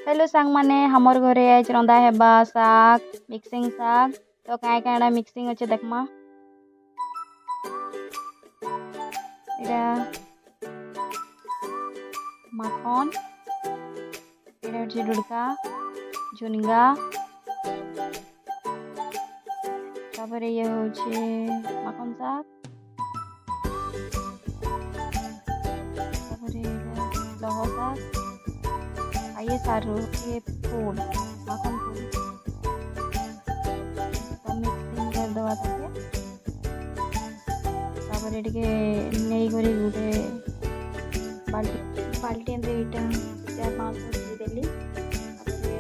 Hello सांग माने हमर घरे आज रंधा हेबा साग मिक्सिंग साग तो काए काएडा मिक्सिंग अच्छे देखमा एडा माखन एडा अच्छे डुडका झुनगा तापरे ये होचे माखन साग तापरे लहो साग ये सारू ये फूल माखन फूल तो मिक्सिंग कर दवा ताके तापरे टिके नेई करी गुटे बाल्टी अंदर इटा 4-5 धुई देली तापरे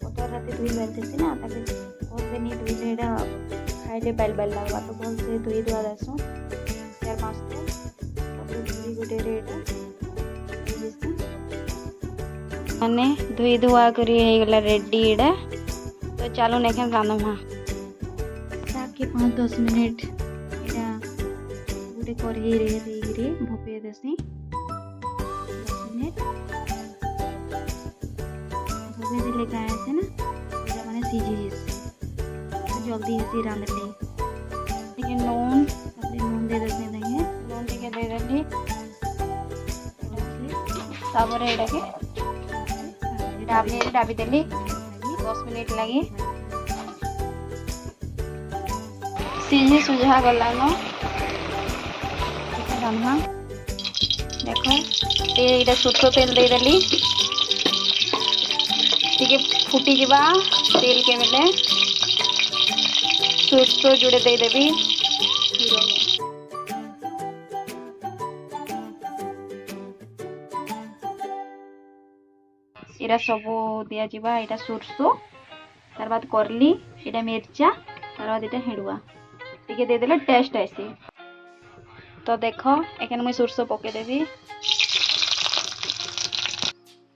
ओतर राती धुई बेलतेसी ना ताके बहुत से नी धुई एटा खाइले बैल लागवा तो बहुत से धुई दुआ दसो 4-5 को तापरे धुई गुटे रेटा मैंने धुई धुआ करी गला रेडी एडा तो चलो नेखन रांधमा साग के 5-10 मिनट एडा गुटे कढ़ई रे देगिरी भोपे देसी 10 मिनट भोपे देले काय आसे ना एडा माने सीजी जेसी तो जल्दी से रांधले लेकिन नून तापरे नून दे देते नहीं नून टिके दे देली तापरे एडा के डाबी देली 10 मिनट लगी सीझी सुझा गलानो रान्हा देखो एटा सरसो तेल दे देली टिके फुटी जिबा तेल के बेले सरसो जुड़े दे देबी एरा सब दिया जिबा एटा सरसो तार बाद करली एटा मिर्चा तार बाद एटा हेडुआ टिके दे देले टेस्ट आसी तो देखो एखन मैं सरसो पके देबी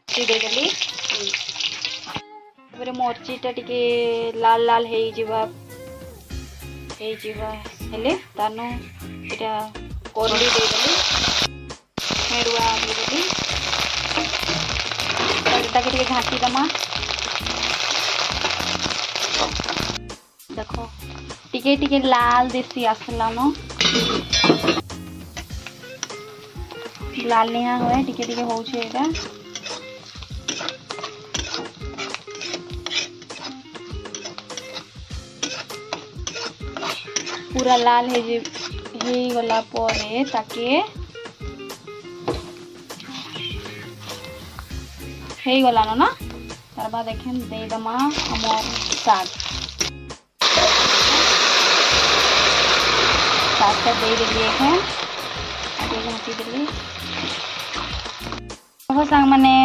दे देली तबरे मरचीटा टिके लाल लाल हेई जिबा हेले तानो एटा करली दे देली हेडुआ दे देली ताके घाटी दमा देखो टिके टिके लाल देसी आसला नो लाल निहा होए टिके टिके होउछे एटा पूरा लाल हे गला परे ताके हे गलानो ना तार बाद एखन दे दमा हमर साग सागटा दे देली एखन आगे घाटी देली हो सांग माने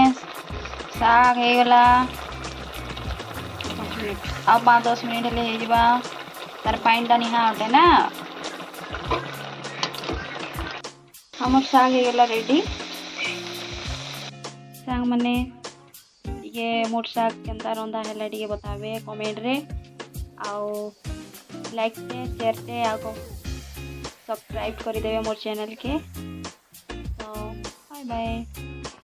साग हे गला अब 5-10 मिनट हेले हे जिबा तार पानीटा निहा हटे ना हमर साग हे गला रेडी सांग माने ये मोर साग केनता रंधा हैला टिके बतावे कमेंट रे आउ लाइक से शेयर से आको सब्सक्राइब कर देवे मोर चैनल के तो बाय बाय।